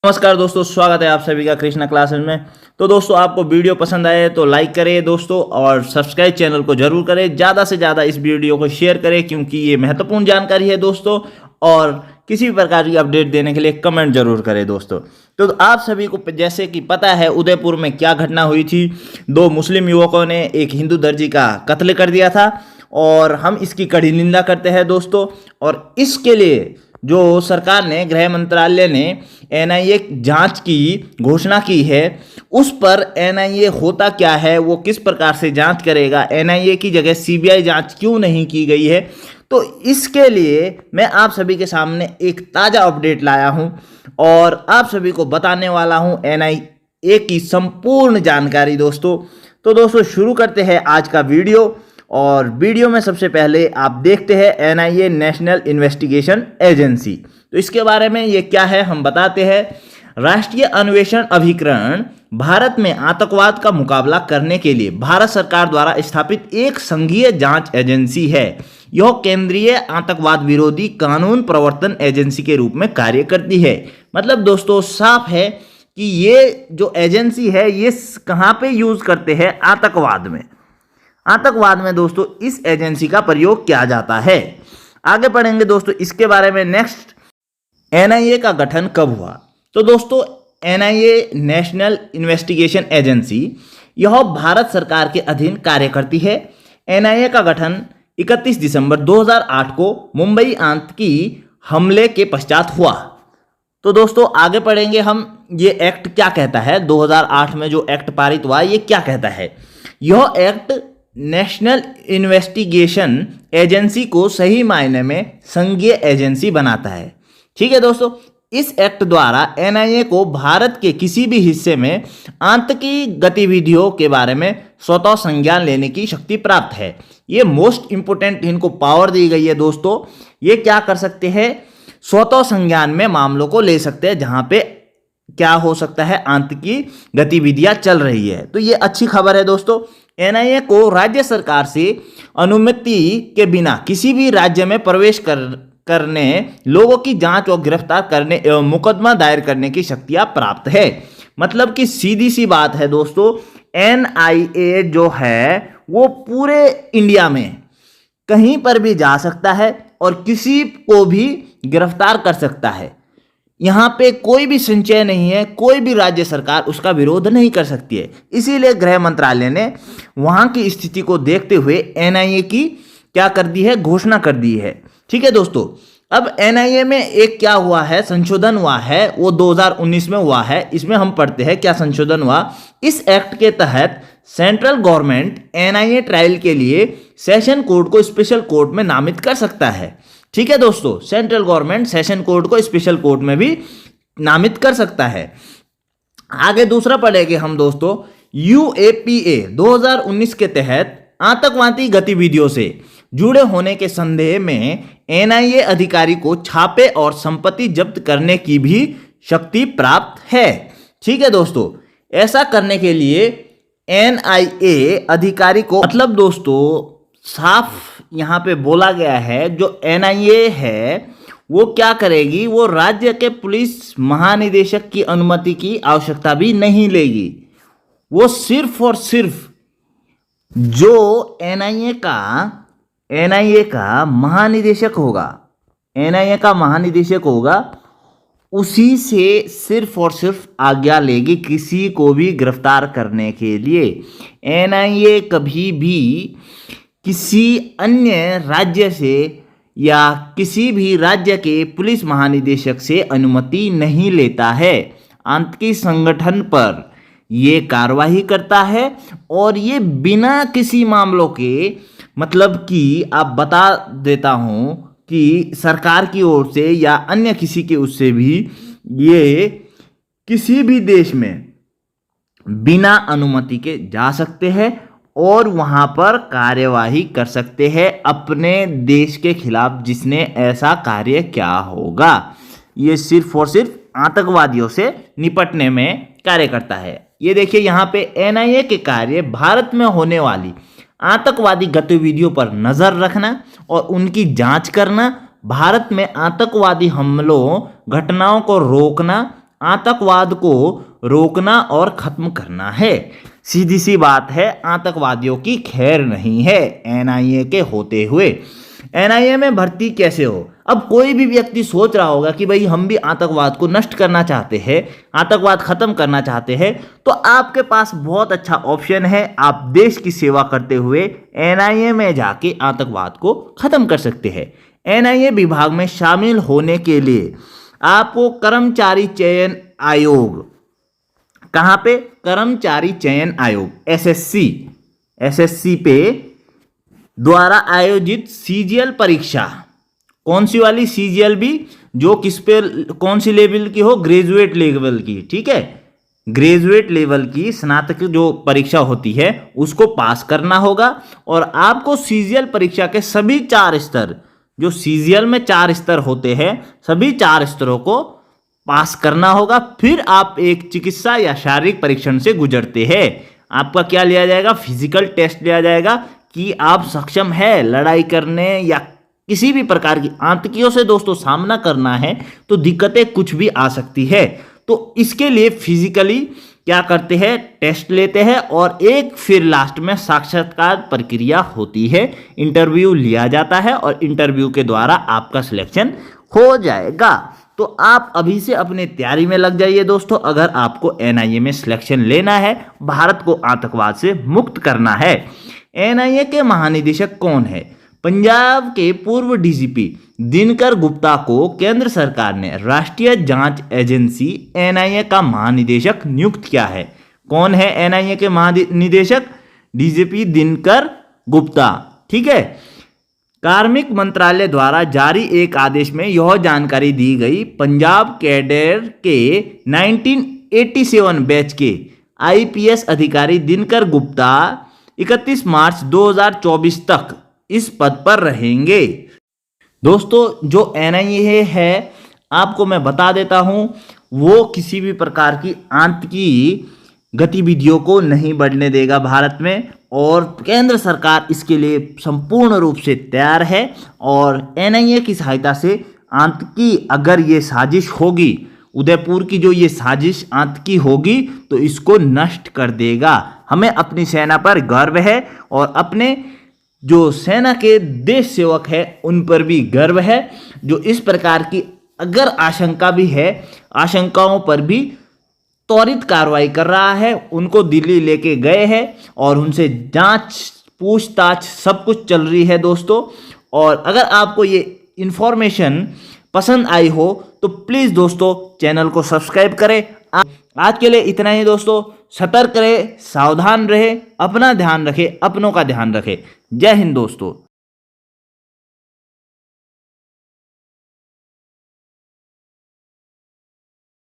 नमस्कार दोस्तों, स्वागत है आप सभी का कृष्णा क्लासेस में। तो दोस्तों, आपको वीडियो पसंद आए तो लाइक करें दोस्तों, और सब्सक्राइब चैनल को जरूर करें। ज़्यादा से ज़्यादा इस वीडियो को शेयर करें क्योंकि ये महत्वपूर्ण जानकारी है दोस्तों। और किसी भी प्रकार की अपडेट देने के लिए कमेंट जरूर करें दोस्तों। तो आप सभी को जैसे कि पता है, उदयपुर में क्या घटना हुई थी। दो मुस्लिम युवकों ने एक हिंदू दर्जी का कत्ल कर दिया था और हम इसकी कड़ी निंदा करते हैं दोस्तों। और इसके लिए जो सरकार ने, गृह मंत्रालय ने एनआईए जांच की घोषणा की है, उस पर एनआईए होता क्या है, वो किस प्रकार से जांच करेगा, एनआईए की जगह सीबीआई जांच क्यों नहीं की गई है, तो इसके लिए मैं आप सभी के सामने एक ताज़ा अपडेट लाया हूं और आप सभी को बताने वाला हूं एनआईए की संपूर्ण जानकारी दोस्तों। तो दोस्तों, शुरू करते हैं आज का वीडियो। और वीडियो में सबसे पहले आप देखते हैं एनआईए, नेशनल इन्वेस्टिगेशन एजेंसी। तो इसके बारे में ये क्या है हम बताते हैं। राष्ट्रीय अन्वेषण अभिकरण भारत में आतंकवाद का मुकाबला करने के लिए भारत सरकार द्वारा स्थापित एक संघीय जांच एजेंसी है। यह केंद्रीय आतंकवाद विरोधी कानून प्रवर्तन एजेंसी के रूप में कार्य करती है। मतलब दोस्तों, साफ है कि ये जो एजेंसी है ये कहाँ पे यूज करते हैं, आतंकवाद में। आतंकवाद में दोस्तों इस एजेंसी का प्रयोग किया जाता है। आगे बढ़ेंगे दोस्तों इसके बारे में। नेक्स्ट, एनआईए का गठन कब हुआ। तो दोस्तों, एनआईए, नेशनल इन्वेस्टिगेशन एजेंसी, यह भारत सरकार के अधीन कार्य करती है। एनआईए का गठन 31 दिसंबर 2008 को मुंबई आतंकी हमले के पश्चात हुआ। तो दोस्तों आगे पढ़ेंगे हम, ये एक्ट क्या कहता है। 2008 में जो एक्ट पारित हुआ ये क्या कहता है। यह एक्ट नेशनल इन्वेस्टिगेशन एजेंसी को सही मायने में संघीय एजेंसी बनाता है। ठीक है दोस्तों, इस एक्ट द्वारा एनआईए को भारत के किसी भी हिस्से में आतंकी गतिविधियों के बारे में स्वतः संज्ञान लेने की शक्ति प्राप्त है। ये मोस्ट इंपोर्टेंट इनको पावर दी गई है दोस्तों। ये क्या कर सकते हैं, स्वतः संज्ञान में मामलों को ले सकते हैं जहां पे क्या हो सकता है, आतंकी गतिविधियां चल रही है। तो ये अच्छी खबर है दोस्तों। एनआईए को राज्य सरकार से अनुमति के बिना किसी भी राज्य में प्रवेश करने, लोगों की जांच और गिरफ्तार करने एवं मुकदमा दायर करने की शक्तियां प्राप्त है। मतलब कि सीधी सी बात है दोस्तों, एनआईए जो है वो पूरे इंडिया में कहीं पर भी जा सकता है और किसी को भी गिरफ्तार कर सकता है। यहाँ पे कोई भी संचय नहीं है, कोई भी राज्य सरकार उसका विरोध नहीं कर सकती है। इसीलिए गृह मंत्रालय ने वहाँ की स्थिति को देखते हुए एनआईए की क्या कर दी है, घोषणा कर दी है। ठीक है दोस्तों, अब एनआईए में एक क्या हुआ है, संशोधन हुआ है, वो 2019 में हुआ है। इसमें हम पढ़ते हैं क्या संशोधन हुआ। इस एक्ट के तहत सेंट्रल गवर्नमेंट एनआईए ट्रायल के लिए सेशन कोर्ट को स्पेशल कोर्ट में नामित कर सकता है। ठीक है दोस्तों, सेंट्रल गवर्नमेंट सेशन कोर्ट को स्पेशल कोर्ट में भी नामित कर सकता है। आगे दूसरा पढ़ेंगे हम दोस्तों, यूएपीए 2019 के तहत आतंकवादी गतिविधियों से जुड़े होने के संदेह में एनआईए अधिकारी को छापे और संपत्ति जब्त करने की भी शक्ति प्राप्त है। ठीक है दोस्तों, ऐसा करने के लिए एनआईए अधिकारी को, मतलब दोस्तों साफ यहाँ पे बोला गया है, जो एनआईए है वो क्या करेगी, वो राज्य के पुलिस महानिदेशक की अनुमति की आवश्यकता भी नहीं लेगी। वो सिर्फ और सिर्फ जो एनआईए का महानिदेशक होगा, एनआईए का महानिदेशक होगा, उसी से सिर्फ और सिर्फ आज्ञा लेगी किसी को भी गिरफ्तार करने के लिए। एनआईए कभी भी किसी अन्य राज्य से या किसी भी राज्य के पुलिस महानिदेशक से अनुमति नहीं लेता है। आतंकी संगठन पर ये कार्यवाही करता है और ये बिना किसी मामलों के, मतलब कि आप बता देता हूं कि सरकार की ओर से या अन्य किसी के उससे भी ये किसी भी देश में बिना अनुमति के जा सकते हैं और वहां पर कार्यवाही कर सकते हैं अपने देश के खिलाफ जिसने ऐसा कार्य किया होगा। ये सिर्फ और सिर्फ आतंकवादियों से निपटने में कार्य करता है। ये देखिए यहाँ पे एनआईए के कार्य भारत में होने वाली आतंकवादी गतिविधियों पर नजर रखना और उनकी जांच करना, भारत में आतंकवादी हमलों, घटनाओं को रोकना, आतंकवाद को रोकना और खत्म करना है। सीधी सी बात है, आतंकवादियों की खैर नहीं है एनआईए के होते हुए। एनआईए में भर्ती कैसे हो? अब कोई भी व्यक्ति सोच रहा होगा कि भाई हम भी आतंकवाद को नष्ट करना चाहते हैं, आतंकवाद खत्म करना चाहते हैं, तो आपके पास बहुत अच्छा ऑप्शन है। आप देश की सेवा करते हुए एनआईए में जाके आतंकवाद को खत्म कर सकते हैं। एनआईए विभाग में शामिल होने के लिए आपको कर्मचारी चयन आयोग, कहाँ पे? कर्मचारी चयन आयोग एसएससी पे द्वारा आयोजित सीजीएल परीक्षा, कौन सी वाली? सीजीएल भी, जो किस पे, कौन सी लेवल की हो? ग्रेजुएट लेवल की, ठीक है। ग्रेजुएट लेवल की स्नातक जो परीक्षा होती है उसको पास करना होगा और आपको सीजीएल परीक्षा के सभी 4 स्तर, जो सीजीएल में 4 स्तर होते हैं, सभी 4 स्तरों को पास करना होगा। फिर आप एक चिकित्सा या शारीरिक परीक्षण से गुजरते हैं। आपका क्या लिया जाएगा? फिजिकल टेस्ट लिया जाएगा कि आप सक्षम है लड़ाई करने या किसी भी प्रकार की आतंकियों से दोस्तों सामना करना है, तो दिक्कतें कुछ भी आ सकती है। तो इसके लिए फिजिकली क्या करते हैं? टेस्ट लेते हैं और एक फिर लास्ट में साक्षात्कार प्रक्रिया होती है, इंटरव्यू लिया जाता है और इंटरव्यू के द्वारा आपका सिलेक्शन हो जाएगा। तो आप अभी से अपने तैयारी में लग जाइए दोस्तों, अगर आपको एनआईए में सिलेक्शन लेना है, भारत को आतंकवाद से मुक्त करना है। एनआईए के महानिदेशक कौन है? पंजाब के पूर्व डीजीपी दिनकर गुप्ता को केंद्र सरकार ने राष्ट्रीय जांच एजेंसी एनआईए का महानिदेशक नियुक्त किया है। कौन है एनआईए के महानिदेशक? डीजीपी दिनकर गुप्ता, ठीक है। कार्मिक मंत्रालय द्वारा जारी एक आदेश में यह जानकारी दी गई। पंजाब कैडर के 1987 बैच के आईपीएस अधिकारी दिनकर गुप्ता 31 मार्च 2024 तक इस पद पर रहेंगे। दोस्तों, जो एनआईए है आपको मैं बता देता हूं, वो किसी भी प्रकार की आतंकी गतिविधियों को नहीं बढ़ने देगा भारत में, और केंद्र सरकार इसके लिए संपूर्ण रूप से तैयार है। और एनआईए की सहायता से आतंकी, अगर ये साजिश होगी, उदयपुर की जो ये साजिश आतंकी होगी, तो इसको नष्ट कर देगा। हमें अपनी सेना पर गर्व है और अपने जो सेना के देश सेवक है उन पर भी गर्व है, जो इस प्रकार की अगर आशंका भी है, आशंकाओं पर भी त्वरित कार्रवाई कर रहा है। उनको दिल्ली लेके गए हैं और उनसे जांच पूछताछ सब कुछ चल रही है दोस्तों। और अगर आपको ये इन्फॉर्मेशन पसंद आई हो तो प्लीज़ दोस्तों चैनल को सब्सक्राइब करें। आज के लिए इतना ही दोस्तों। सतर्क रहे, सावधान रहे, अपना ध्यान रखें, अपनों का ध्यान रखें। जय हिंद दोस्तों।